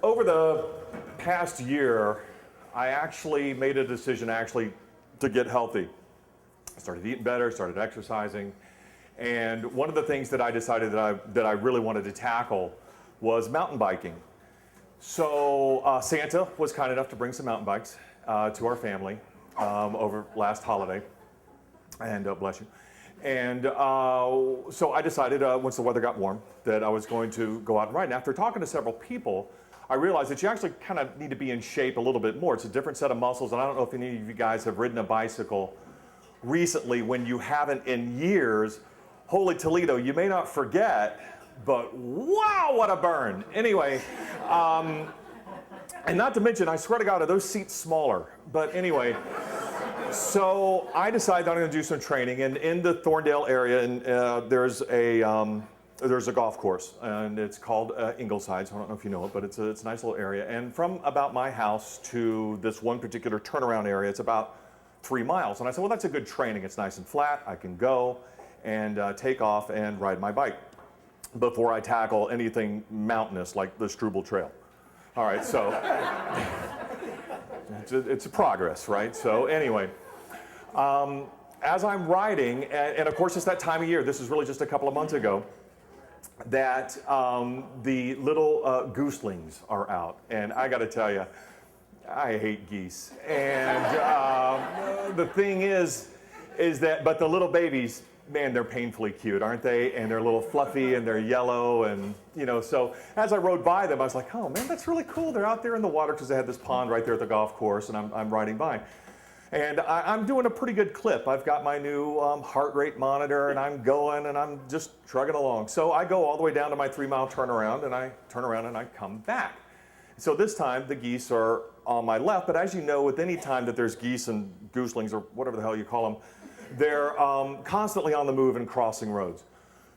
Over the past year, I actually made a decision to get healthy. I started eating better, started exercising, and one of the things that I decided that I really wanted to tackle was mountain biking. So Santa was kind enough to bring some mountain bikes to our family over last holiday, and bless you. And so I decided once the weather got warm that I was going to go out and ride. And after talking to several people, I realized that you actually kind of need to be in shape a little bit more. It's a different set of muscles, and I don't know if any of you guys have ridden a bicycle recently when you haven't in years. Holy Toledo, you may not forget, but wow, what a burn. Anyway, and not to mention, I swear to God, are those seats smaller? But anyway, so I decided I'm going to do some training, and in the Thorndale area, and there's a golf course, and it's called Ingleside. So I don't know if you know it, but it's a nice little area. And from about my house to this one particular turnaround area, it's about 3 miles. And I said, well, that's a good training. It's nice and flat. I can go and take off and ride my bike before I tackle anything mountainous like the Struble Trail. All right, so it's a progress, right? So anyway, as I'm riding, and of course it's that time of year, this is really just a couple of months ago, that the little gooselings are out. And I got to tell you, I hate geese. And the thing is that, but the little babies, man, they're painfully cute, aren't they? And they're a little fluffy and they're yellow, and so as I rode by them, I was like, oh man, that's really cool. They're out there in the water because they had this pond right there at the golf course, and I'm riding by. And I'm doing a pretty good clip. I've got my new heart rate monitor, and I'm going, and I'm just trugging along. So I go all the way down to my 3-mile turnaround, and I turn around and I come back. So this time the geese are on my left, but as you know, with any time that there's geese and gooselings, or whatever the hell you call them, they're constantly on the move and crossing roads.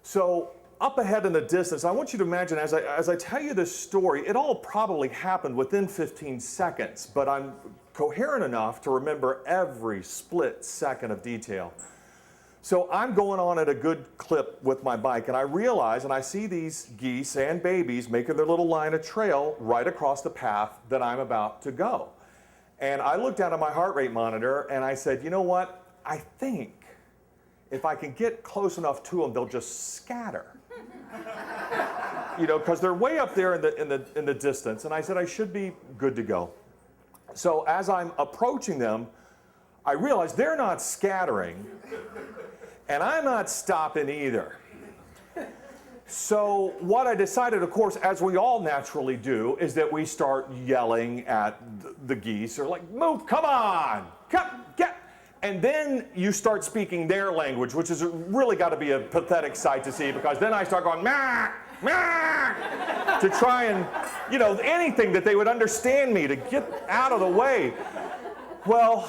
So up ahead in the distance, I want you to imagine, as I tell you this story, it all probably happened within 15 seconds, but I'm coherent enough to remember every split second of detail. So I'm going on at a good clip with my bike, and I realize, and I see these geese and babies making their little line of trail right across the path that I'm about to go. And I looked down at my heart rate monitor, and I said, you know what? I think if I can get close enough to them, they'll just scatter. Because they're way up there in the distance. And I said I should be good to go. So as I'm approaching them, I realize they're not scattering, and I'm not stopping either. So what I decided, of course, as we all naturally do, is that we start yelling at the geese, or like, move, come on, come, get. And then you start speaking their language, which is really got to be a pathetic sight to see, because then I start going, mah, mah, to try and, anything that they would understand me, to get out of the way. Well,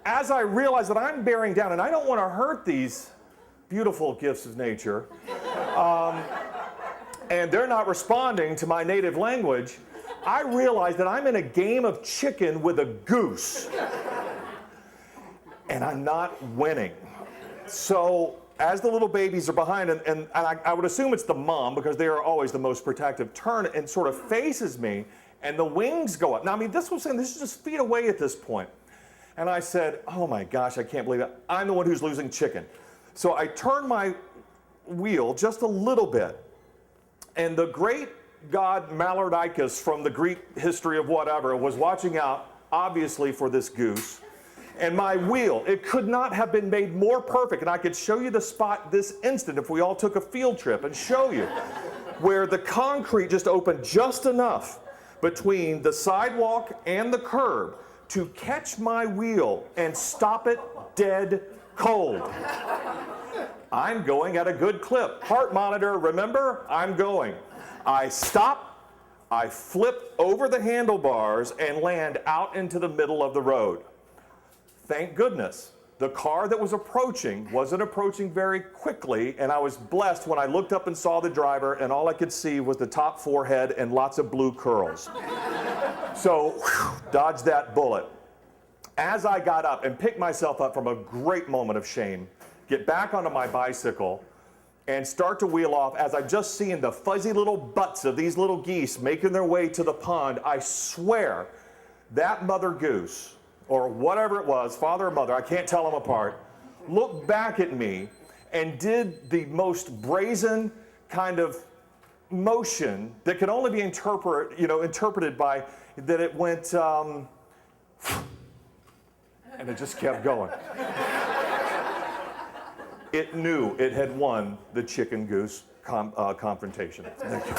as I realize that I'm bearing down, and I don't want to hurt these beautiful gifts of nature, and they're not responding to my native language, I realize that I'm in a game of chicken with a goose. And I'm not winning. So as the little babies are behind, and I would assume it's the mom, because they are always the most protective, turn and sort of faces me, and the wings go up. Now, I mean, this is just feet away at this point. And I said, oh my gosh, I can't believe it. I'm the one who's losing chicken. So I turned my wheel just a little bit, and the great god Mallardicus from the Greek history of whatever was watching out, obviously, for this goose. And my wheel, it could not have been made more perfect. And I could show you the spot this instant if we all took a field trip and show you where the concrete just opened just enough between the sidewalk and the curb to catch my wheel and stop it dead cold. I'm going at a good clip. Heart monitor, remember, I'm going. I stop, I flip over the handlebars and land out into the middle of the road. Thank goodness, the car that was approaching wasn't approaching very quickly, and I was blessed when I looked up and saw the driver, and all I could see was the top forehead and lots of blue curls. So, dodged that bullet. As I got up and picked myself up from a great moment of shame, get back onto my bicycle, and start to wheel off, as I've just seen the fuzzy little butts of these little geese making their way to the pond, I swear that mother goose, or whatever it was, father or mother, I can't tell them apart, looked back at me and did the most brazen kind of motion that could only be interpreted by that it went, and it just kept going. It knew it had won the chicken goose confrontation. Thank you.